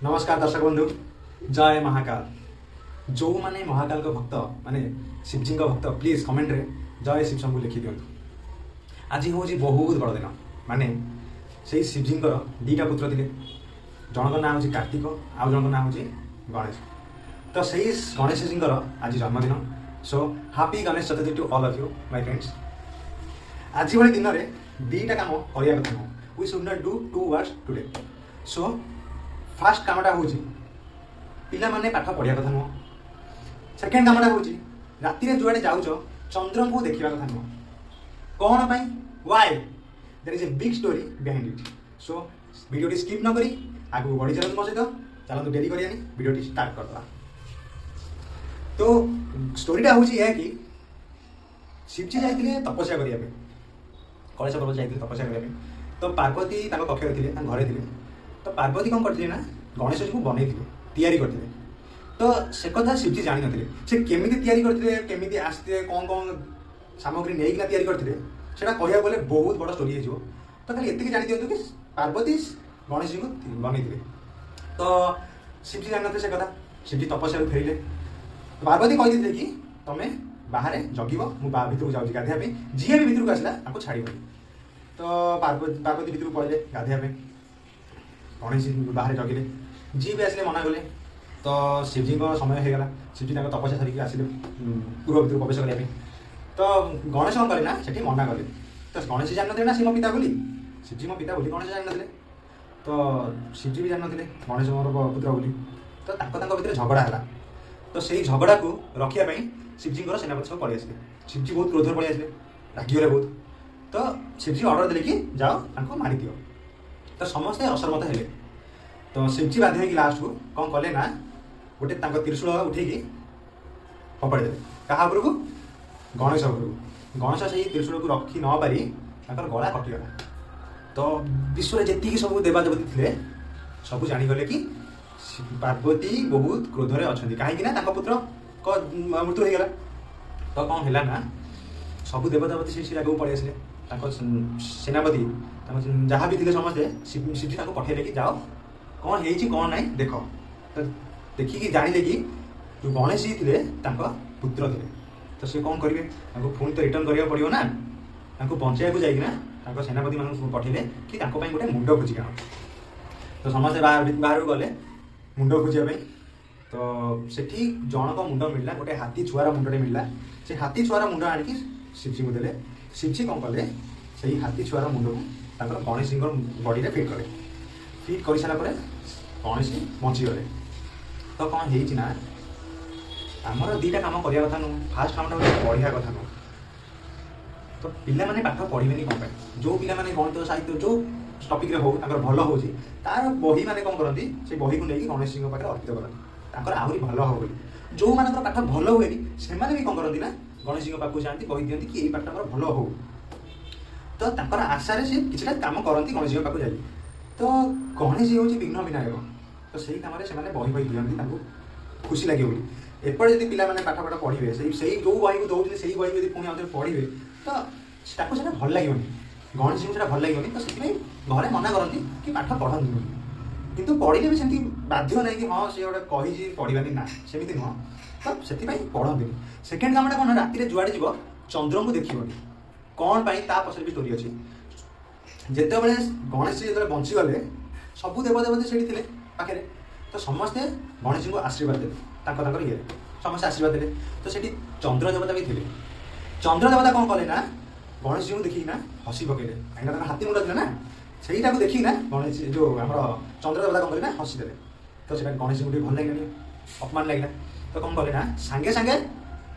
नमस्कार दर्शक बंधु, जय महाकाल। जो माने महाकाल को भक्त माने शिवजी का भक्त प्लीज कमेंट रे जय शिव शंभु लिखि दियंतु। आज हूँ बहुत बड़ दिन माने से शिवजी दीटा पुत्र थे। जनक ना हूँ कार्तिक, आउ जनक ना हूँ गणेश। तो सही गणेश जी आज जन्मदिन। So happy Ganesh Chaturthi to all of you my friends. आज भाई दिन में दीटा काम करने कथा नुह। We should not do two words today. So fast कामटा हूँ पिला माने पाठ पढ़िया कथा नुह। सेकेंड कामटा हूँ राति जुआड़े जाऊच चंद्र को देखा कथा नुह। कौन पाई why there is a big story behind it. So video skip न करी आगू बढ़ी चलते मो सहित। चलते डेरी करियानी वीडियो स्टार्ट करदे। तो स्टोरीटा हूँ यह कि शिवजी जाते तपस्या करने कलेश पर्वत जाते तपस्या करने। तो पार्वती कक्ष थे घरे थे। तो पार्वती कौन करते ना गणेश जी को बनई तैयारी करते। तो से कथा शिवजी जानी नथिले से केमिति तैयारी करते केमिति आसते कौन कौन सामग्री नहीं तैयारी करते सेटा कहया गले बहुत बड़ स्टोरी है। तो खाली एतिक जानी दियंतु कि पार्वती गणेश जी को बनई। तो शिवजी जानी नथिले से कथा। शिवजी तपस्या फेरिले। पार्वती कही थे कि तुम बाहर जगिब मु भितर जाऊँगी गाधेया जी भी भितर को आसला आपको छाड़। तो पार्वती भितर पड़े गाधेया। गणेश जी बाहर जगिले जी भी आसले मना कले। तो शिवजी को समय हो गला। शिवजी तपस्या सारिक आसिले पूर्व भितर प्रवेश करने। तो गणेश कौन कले ना से मना कले। तो गणेश जान ना सी मो पिता बोली शिवजी मो पिता बोली गणेश जान। तो शिवजी भी जान गणेश मोर पुत्र बोली। तो भितर झगड़ा है। तो से झगड़ा को रखापी शिवजी सेनापति सब पलि आसे। शिवजी बहुत क्रोध पलि आसे रागिगले बहुत। तो शिवजी ऑर्डर देले कि जाओ मारी दियो। तो समस्ते असहमत हेले। तो शिवजी बाध्य होगी लास्ट को कौन कले ना गोटे त्रिशूल उठेकी फपाड़ी देले क्या उपर को गणेश उपर को। गणेश से त्रिशूल को रखी न पारी गला कटिगला। तो विश्व जी सब देवादेवती थे सब जानीगले कि पार्वती बहुत क्रोधरे अच्छा कहीं पुत्र को मृत्यु हो गला। तो कौन है ना सब देवदेवती से जगह पलि आसे। सेनापति जहाँ भी थे समस्ते शिवजी पठेले कि जाओ कौन है कौन ना देख। तो देखिकी जानिले कि जो गणेश जी थे पुत्र थे। तो सी कौन करेंगे पुणी तो रिटर्न करा पड़ो ना बचाया जाइना सेनापति मान पठेले कि गोटे मुंड खोजिक आण। तो समस्ते बाहर गले मुंड खोजापी। तो सेठी जनक मुंड मिलला गोटे हाथी छुआर मुंडे मिलला। से हाथी छुआर मुंड आणिकी शिवजी को देले। शिवजी कौन कले से हाथी छुआर मुंड को गणेश जी बॉडी में फिट कले। फिट कर सारापर गणेश जी बचीगले। तो कौन है आमर दीटा कम करने कथा नुह। फास्ट कामटा पढ़िया कथा नुह। तो पिला माने पाठ पढ़े कौन पाई जो पिला माने गणित साहित्य जो टपिक हो भल हो तार बही मैंने कौन करती से बही को लेकिन गणेश जी पाखे अर्पित करती आहरी भल हो। जो मान पाठ भल हुए से भी कौन करती ना गणेश जी पाक जाती कही दिखती कि ये पाठ भल हो। तो आशारे से किसी कम करती गणेश जी पाक जा। तो गणेश जी हूँ विघ्न विनायक। तो सही कम से बही बही दिखती खुशी लगे बोली। एपटे जब पिला पाठ पाठ पढ़े से जो बही को दौर से बही यदि पुणी आउे पढ़े तो भल लगे। गणेश जी को भल लगे। तो से घरे मना करती कि पाठ पढ़ती कितु पढ़े भी सेमती बाध्य ना कि हाँ सी गोटे कही पढ़ानी ना सेमती नुह। तो से पढ़ती। सेकेंड कामटा कौन राति जुआड़े जीव चंद्र को देखनी कौन पाई पछरे भी स्टोरी अच्छी। जिते बड़े गणेश जी जो बंचीगले सबू देवदेवती से पाखे। तो समस्ते गणेश जी को आशीर्वाद देते ये समस्त आशीर्वाद दे। तो से चंद्र देवता भी थे। चंद्र देवता कौन कले ना गणेश जी को देखिकी हसी पकड़े कहीं हाथी मुंड थे ना से देखिकी गणेश जो आम चंद्र देवता कौन कले हसी देते। तो से गणेश जी को भल लगे अपमान लगे। तो कौन कले ना सांगे सांगे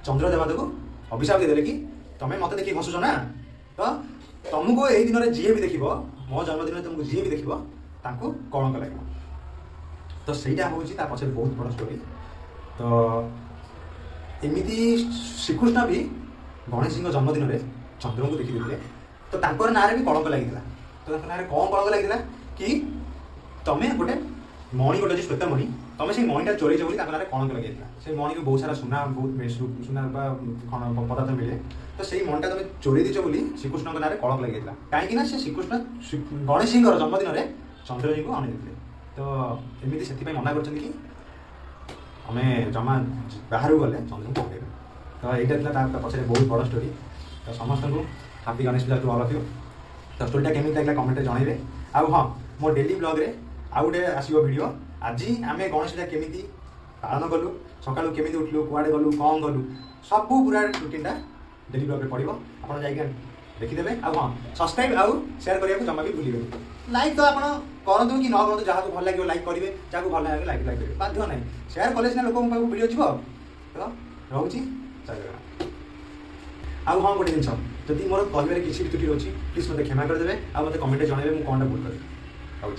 चंद्र देवता को अभिशाप देदेले कि तुम्हें मत देखिए हसुच ना। तो तुमको यही दिन में जी भी देख मो जन्मदिन तुमको जी भी देख कलंक लगे। तो सहीटा हूँ पछे बहुत बड़ स्टोरी। तो एमती श्रीकृष्ण भी गणेश जी जन्मदिन में चंद्र को देखी। तो ना भी कलंक लगी। तो ना कौन कलंक लगी कि तुम्हें गोटे मणि गोटे जो श्वेत मणि तुम से मणिटा चोरी बोली ना कलंक लगे। से मणि को बहुत सारा सुना बहुत सुना पदार्थ मिले। तो से मणिटा तुम चोरी दीच बोली श्रीकृष्ण ना कलंक लगी कहीं श्रीकृष्ण गणेश जी जन्मदिन में चंद्र जी को अणि। तो एमती से मना कर आम जमा बाहर गले चंद्र को पकड़े तो यहाँ पछे बहुत बड़ स्टोरी तो समस्त को happy Ganesh Puja to all of you तो स्टोरीटा केमी लगे कमेंट जनइबे आउ हाँ मो डेली ब्लॉग रे आउ गोटे आसो भिड आज आम गणेश पूजा केमी पालन कलु सका केमी उठलु कुआड़े गलु कौन गलु सब पूरा रुटीनटा डेली ब्लॉग पड़ो आप देखिदेवे आउ हाँ सब्सक्राइब आउ शेयर करने को जमा भी भूलिए लाइक तो आप करूँ कि न करूँ जहाँ भल लगे लाइक करेंगे जहाँ भल लगे लाइक लाइक करेंगे बाध्य ना शेयर कले सीना लोक भिडियो जीव तो रोचे आउ हाँ गोटे जिन जदि मोर कहबार किसी त्रुटि रोचे प्लीज मत क्षमा करदे आ मत कमेंट जनइबे मुझे कौन भूल कर